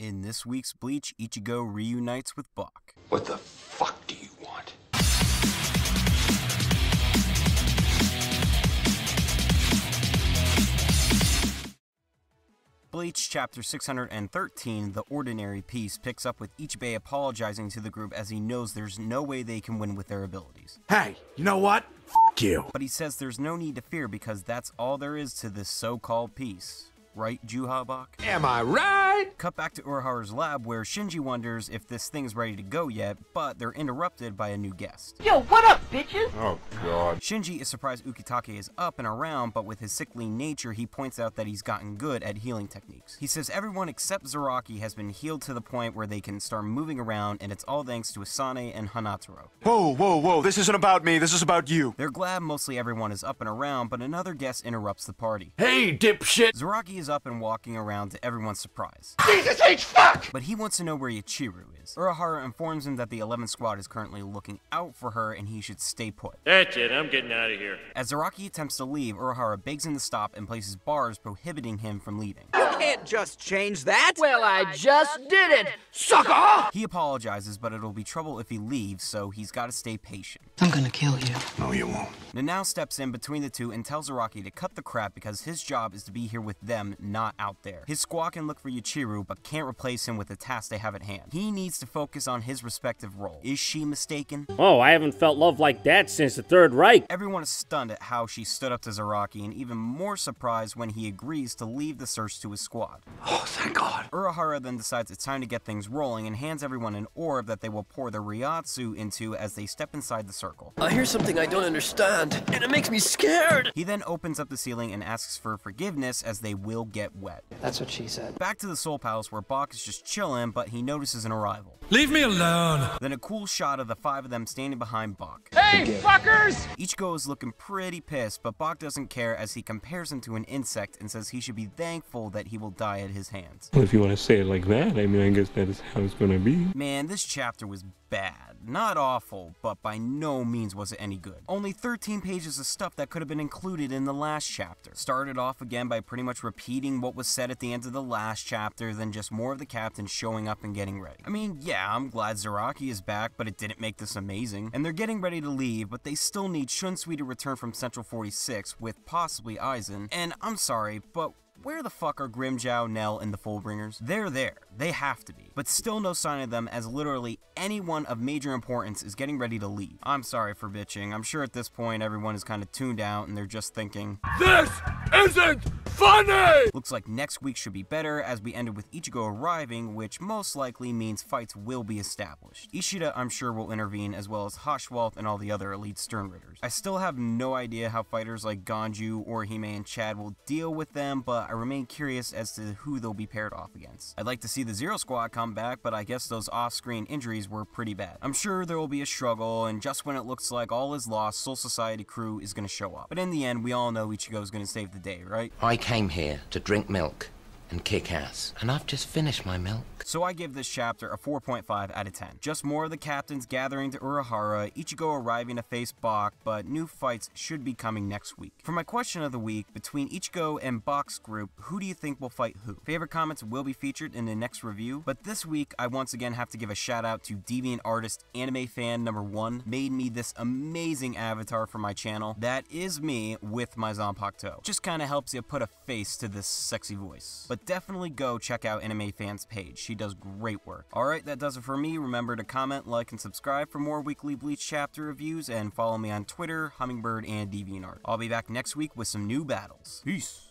In this week's Bleach, Ichigo reunites with Bach. What the fuck do you want? Bleach Chapter 613, The Ordinary Piece, picks up with Ichigo apologizing to the group as he knows there's no way they can win with their abilities. Hey, you know what? F*** you. But he says there's no need to fear because that's all there is to this so-called peace. Right, Juha Bach? Am I right? Cut back to Urahara's lab where Shinji wonders if this thing's ready to go yet, but they're interrupted by a new guest. Yo, what up, bitches? Oh, God. Shinji is surprised Ukitake is up and around, but with his sickly nature, he points out that he's gotten good at healing techniques. He says everyone except Zaraki has been healed to the point where they can start moving around, and it's all thanks to Asane and Hanataro. Whoa, whoa, whoa, this isn't about me, this is about you. They're glad mostly everyone is up and around, but another guest interrupts the party. Hey, dipshit! Zaraki is up and walking around to everyone's surprise. Jesus H. Fuck! But he wants to know where Ichigo is. Urahara informs him that the 11th squad is currently looking out for her and he should stay put. That's it, I'm getting out of here. As Zaraki attempts to leave, Urahara begs him to stop and places bars prohibiting him from leaving. You can't just change that. Well, I just did it, sucker! He apologizes, but it'll be trouble if he leaves, so he's gotta stay patient. I'm gonna kill you. No, you won't. Nanao steps in between the two and tells Zaraki to cut the crap because his job is to be here with them, not out there. His squad can look for Ichigo, but can't replace him with the task they have at hand. He needs to focus on his respective role. Is she mistaken? Oh, I haven't felt love like that since the Third Reich. Everyone is stunned at how she stood up to Zaraki, and even more surprised when he agrees to leave the search to his squad. Oh, thank God. Urahara then decides it's time to get things rolling and hands everyone an orb that they will pour the Ryatsu into as they step inside the circle. I hear something I don't understand, and it makes me scared. He then opens up the ceiling and asks for forgiveness as they will get wet. That's what she said. Back to the Soul Palace where Bach is just chilling, but he notices an arrival. Leave me alone! Then a cool shot of the 5 of them standing behind Bach. Hey, fuckers! Ichigo is looking pretty pissed, but Bach doesn't care as he compares him to an insect and says he should be thankful that he will die at his hands. Well, if you want to say it like that, I mean, I guess that is how it's gonna be. Man, this chapter was bad. Not awful, but by no means was it any good. Only 13 pages of stuff that could have been included in the last chapter. Started off again by pretty much repeating what was said at the end of the last chapter, then just more of the captain showing up and getting ready. I mean, yeah, I'm glad Zaraki is back, but it didn't make this amazing. And they're getting ready to leave, but they still need Shunsui to return from Central 46 with possibly Aizen. And I'm sorry, but where the fuck are Grimmjow, Nell, and the Fullbringers? They're there. They have to be. But still no sign of them as literally anyone of major importance is getting ready to leave. I'm sorry for bitching. I'm sure at this point everyone is kind of tuned out and they're just thinking, This isn't funny! Looks like next week should be better as we ended with Ichigo arriving, which most likely means fights will be established. Ishida, I'm sure, will intervene as well as Haschwalth and all the other elite Sternritters. I still have no idea how fighters like Ganju, Orihime, and Chad will deal with them, but I remain curious as to who they'll be paired off against. I'd like to see the Zero Squad come back, but I guess those off-screen injuries were pretty bad. I'm sure there will be a struggle, and just when it looks like all is lost, Soul Society crew is going to show up. But in the end, we all know Ichigo is going to save the day, right? I came here to drink milk and kick ass, and I've just finished my milk. So I give this chapter a 4.5 out of 10. Just more of the captains gathering to Urahara, Ichigo arriving to face Bach, but new fights should be coming next week. For my question of the week, between Ichigo and Bach's group, who do you think will fight who? Favorite comments will be featured in the next review, but this week I once again have to give a shout out to Deviant artist Anime Fan number 1, made me this amazing avatar for my channel. That is me with my Zanpakuto. Just kinda helps you put a face to this sexy voice. But definitely go check out Anime Fan's page. She does great work. Alright, that does it for me. Remember to comment, like, and subscribe for more weekly Bleach chapter reviews, and follow me on Twitter, Hummingbird, and DeviantArt. I'll be back next week with some new battles. Peace!